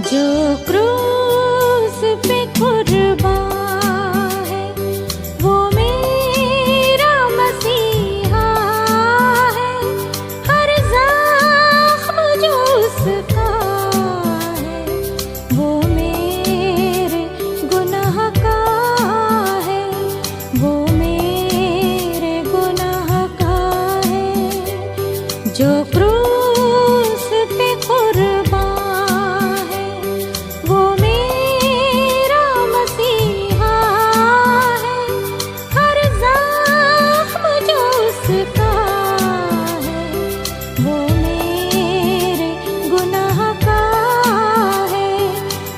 जो क्रूस पे कुर्बान है वो मेरा मसीहा है। हर ज़ख्म जो उसका है वो मेरे गुनाह का है, वो मेरे गुनाह का है। जो क्रूस पे कुर्बान है वो मेरा मसीहा है। हर ज़ख्म जो उसका है वो मेरे गुनाह का है,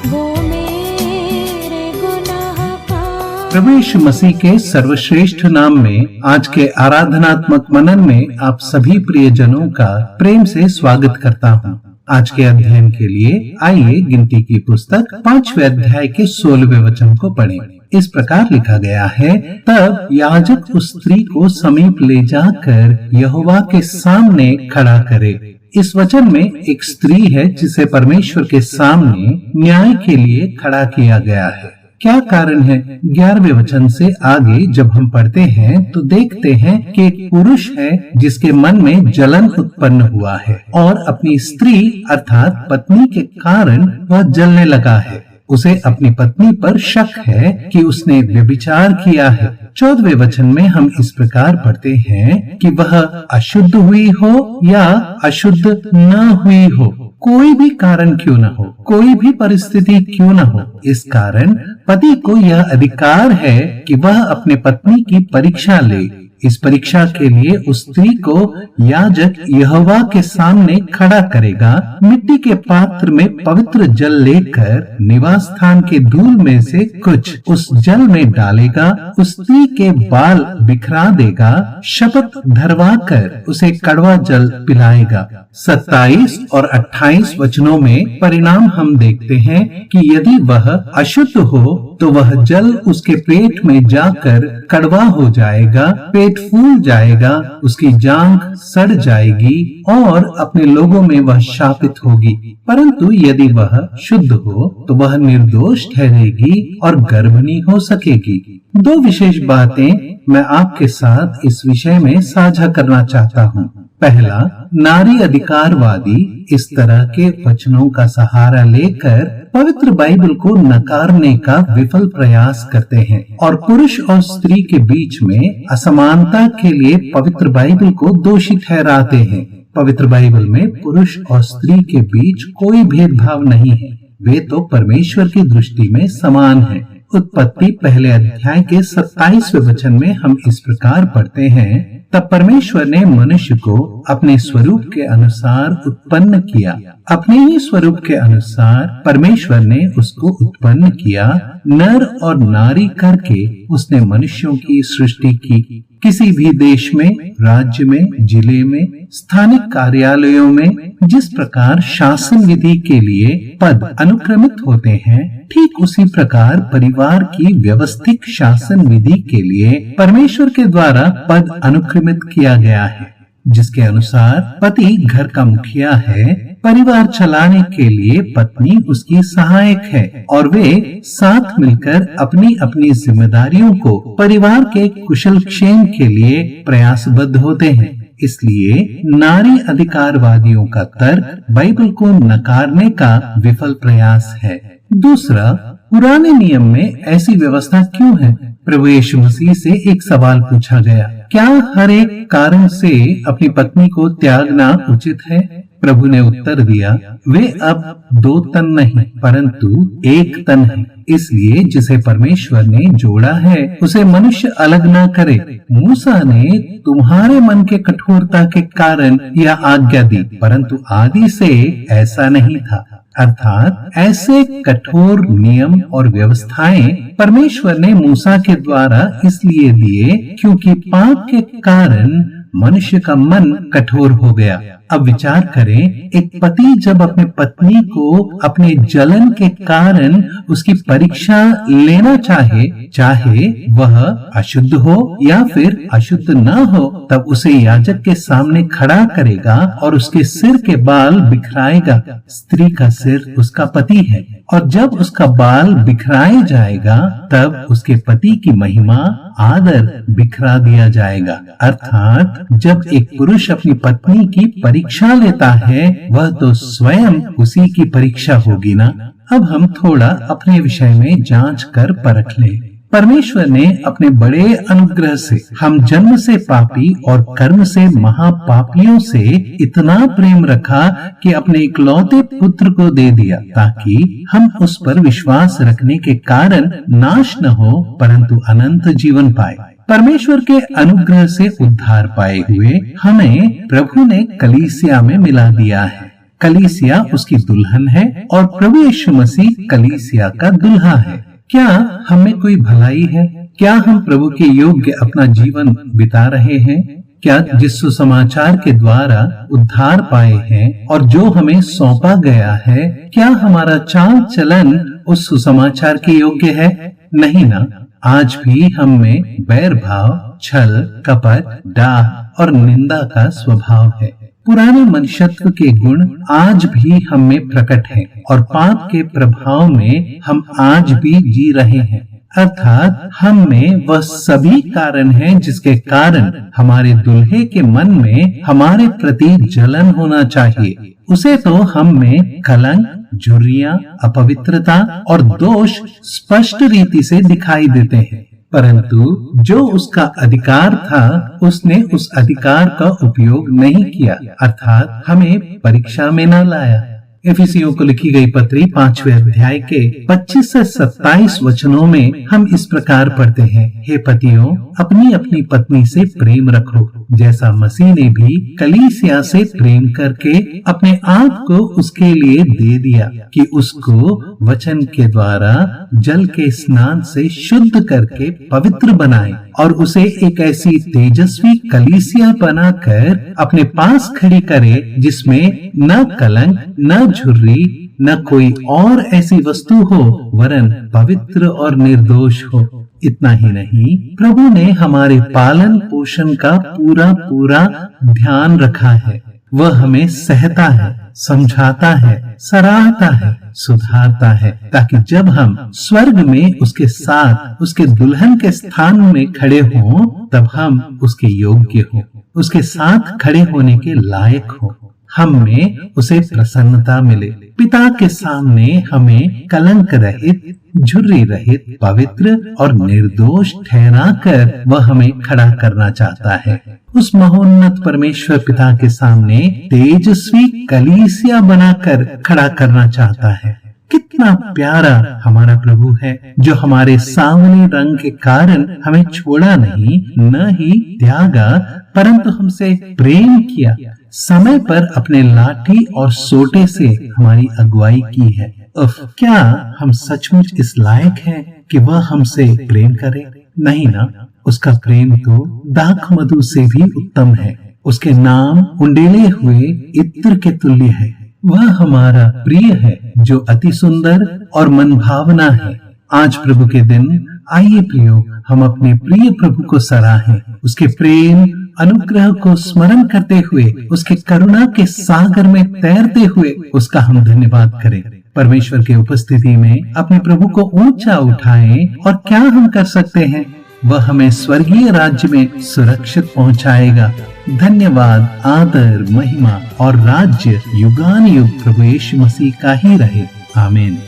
वो मेरे गुनाह का। प्रभु यीशु मसीह के सर्वश्रेष्ठ नाम में आज के आराधनात्मक मनन में आप सभी प्रियजनों का प्रेम से स्वागत करता हूँ। आज के अध्ययन के लिए आइए गिनती की पुस्तक 5वें अध्याय के 16वें वचन को पढ़ें। इस प्रकार लिखा गया है, तब याजक उस स्त्री को समीप ले जाकर यहोवा के सामने खड़ा करे। इस वचन में एक स्त्री है जिसे परमेश्वर के सामने न्याय के लिए खड़ा किया गया है। क्या कारण है? 11वें वचन से आगे जब हम पढ़ते हैं तो देखते हैं कि एक पुरुष है जिसके मन में जलन उत्पन्न हुआ है और अपनी स्त्री अर्थात पत्नी के कारण वह जलने लगा है। उसे अपनी पत्नी पर शक है कि उसने व्यभिचार किया है। 14वें वचन में हम इस प्रकार पढ़ते हैं कि वह अशुद्ध हुई हो या अशुद्ध न हुई हो, कोई भी कारण क्यों न हो, कोई भी परिस्थिति क्यों न हो, इस कारण पति को यह अधिकार है कि वह अपने पत्नी की परीक्षा ले। इस परीक्षा के लिए उस स्त्री को याजक यहोवा के सामने खड़ा करेगा। मिट्टी के पात्र में पवित्र जल लेकर निवास स्थान के धूल में से कुछ उस जल में डालेगा, उस स्त्री के बाल बिखरा देगा, शपथ धरवा कर उसे कड़वा जल पिलाएगा। 27 और 28 वचनों में परिणाम हम देखते हैं कि यदि वह अशुद्ध हो तो वह जल उसके पेट में जाकर कड़वा हो जाएगा, पेट फूल जाएगा, उसकी जांघ सड़ जाएगी और अपने लोगों में वह शापित होगी। परंतु यदि वह शुद्ध हो तो वह निर्दोष ठहरेगी और गर्भिणी हो सकेगी। दो विशेष बातें मैं आपके साथ इस विषय में साझा करना चाहता हूँ। पहला, नारी अधिकारवादी इस तरह के वचनों का सहारा लेकर पवित्र बाइबल को नकारने का विफल प्रयास करते हैं और पुरुष और स्त्री के बीच में असमानता के लिए पवित्र बाइबल को दोषी ठहराते हैं। पवित्र बाइबल में पुरुष और स्त्री के बीच कोई भेदभाव नहीं है, वे तो परमेश्वर की दृष्टि में समान हैं। उत्पत्ति पहले अध्याय के 27वें वचन में हम इस प्रकार पढ़ते हैं, तब परमेश्वर ने मनुष्य को अपने स्वरूप के अनुसार उत्पन्न किया, अपने ही स्वरूप के अनुसार परमेश्वर ने उसको उत्पन्न किया, नर और नारी करके उसने मनुष्यों की सृष्टि की। किसी भी देश में, राज्य में, जिले में, स्थानिक कार्यालयों में जिस प्रकार शासन विधि के लिए पद अनुक्रमित होते हैं, ठीक उसी प्रकार परिवार की व्यवस्थित शासन विधि के लिए परमेश्वर के द्वारा पद अनुक्रमित किया गया है, जिसके अनुसार पति घर का मुखिया है, परिवार चलाने के लिए पत्नी उसकी सहायक है और वे साथ मिलकर अपनी अपनी जिम्मेदारियों को परिवार के कुशल क्षेम के लिए प्रयासबद्ध होते हैं। इसलिए नारी अधिकारवादियों का तर्क बाइबल को नकारने का विफल प्रयास है। दूसरा, पुराने नियम में ऐसी व्यवस्था क्यों है? प्रभु यीशु मसीह से एक सवाल पूछा गया, क्या हर एक कारण से अपनी पत्नी को त्यागना उचित है? प्रभु ने उत्तर दिया, वे अब 2 तन नहीं परंतु 1 तन है। इसलिए जिसे परमेश्वर ने जोड़ा है उसे मनुष्य अलग ना करे। मूसा ने तुम्हारे मन के कठोरता के कारण यह आज्ञा दी, परंतु आदि से ऐसा नहीं था। अर्थात ऐसे कठोर नियम और व्यवस्थाएं परमेश्वर ने मूसा के द्वारा इसलिए दिए क्योंकि पाप के कारण मनुष्य का मन कठोर हो गया। अब विचार करें, एक पति जब अपने पत्नी को अपने जलन के कारण उसकी परीक्षा लेना चाहे वह अशुद्ध हो या फिर अशुद्ध न हो, तब उसे याजक के सामने खड़ा करेगा और उसके सिर के बाल बिखराएगा। स्त्री का सिर उसका पति है और जब उसका बाल बिखराया जाएगा तब उसके पति की महिमा आदर बिखरा दिया जाएगा। अर्थात जब एक पुरुष अपनी पत्नी की परीक्षा लेता है वह तो स्वयं उसी की परीक्षा होगी ना। अब हम थोड़ा अपने विषय में जांच कर परख लें। परमेश्वर ने अपने बड़े अनुग्रह से हम जन्म से पापी और कर्म से महापापियों से इतना प्रेम रखा कि अपने इकलौते पुत्र को दे दिया ताकि हम उस पर विश्वास रखने के कारण नाश न हो परंतु अनंत जीवन पाए। परमेश्वर के अनुग्रह से उद्धार पाए हुए हमें प्रभु ने कलीसिया में मिला दिया है। कलीसिया उसकी दुल्हन है और प्रभु यीशु मसीह कलीसिया का दूल्हा है। क्या हमें कोई भलाई है? क्या हम प्रभु के योग्य अपना जीवन बिता रहे हैं? क्या जिस सुसमाचार के द्वारा उद्धार पाए हैं और जो हमें सौंपा गया है, क्या हमारा चाल चलन उस सुसमाचार के योग्य है? नहीं ना। आज भी हम में बैर भाव, छल, कपट, डाह और निंदा का स्वभाव है। पुराने मनुष्यत्व के गुण आज भी हम में प्रकट हैं और पाप के प्रभाव में हम आज भी जी रहे हैं। अर्थात हम में वह सभी कारण हैं जिसके कारण हमारे दुल्हे के मन में हमारे प्रति जलन होना चाहिए। उसे तो हम में कलंक, झुर्रियां, अपवित्रता और दोष स्पष्ट रीति से दिखाई देते हैं, परंतु जो उसका अधिकार था उसने उस अधिकार का उपयोग नहीं किया, अर्थात हमें परीक्षा में न लाया। एफिसियों को लिखी गई पत्री 5वें अध्याय के 25 से 27 वचनों में हम इस प्रकार पढ़ते हैं, हे पतियों, अपनी अपनी पत्नी से प्रेम रखो जैसा मसीह ने भी कलीसिया से प्रेम करके अपने आप को उसके लिए दे दिया कि उसको वचन के द्वारा जल के स्नान से शुद्ध करके पवित्र बनाए और उसे एक ऐसी तेजस्वी कलीसिया बनाकर अपने पास खड़ी करे जिसमें न कलंक, न झुर्री, न कोई और ऐसी वस्तु हो वरन पवित्र और निर्दोष हो। इतना ही नहीं, प्रभु ने हमारे पालन पोषण का पूरा ध्यान रखा है। वह हमें सहता है, समझाता है, सराहता है, सुधारता है, ताकि जब हम स्वर्ग में उसके साथ उसके दुल्हन के स्थान में खड़े हों तब हम उसके योग्य हों, उसके साथ खड़े होने के लायक हों, हम में उसे प्रसन्नता मिले। पिता के सामने हमें कलंक रहित, झुर्री रहित, पवित्र और निर्दोष ठहरा कर वह हमें खड़ा करना चाहता है। उस महोन्नत परमेश्वर पिता के सामने तेजस्वी कलीसिया बनाकर खड़ा करना चाहता है। कितना प्यारा हमारा प्रभु है जो हमारे सावने रंग के कारण हमें छोड़ा नहीं, न ही त्यागा, परंतु हमसे प्रेम किया, समय पर अपने लाठी और सोटे से हमारी अगुवाई की है। क्या हम सचमुच इस लायक हैं कि वह हमसे प्रेम करे? नहीं ना। उसका प्रेम तो दाख मधु से भी उत्तम है। उसके नाम उंडेले हुए इत्र के तुल्य है। वह हमारा प्रिय है जो अति सुंदर और मन भावना है। आज प्रभु के दिन आइए प्रियो, हम अपने प्रिय प्रभु को सराहें, उसके प्रेम अनुग्रह को स्मरण करते हुए, उसके करुणा के सागर में तैरते हुए उसका हम धन्यवाद करें। परमेश्वर के उपस्थिति में अपने प्रभु को ऊंचा उठाएं और क्या हम कर सकते हैं? वह हमें स्वर्गीय राज्य में सुरक्षित पहुंचाएगा। धन्यवाद, आदर, महिमा और राज्य युगान युग प्रभु यीशु मसीह का ही रहे। आमीन।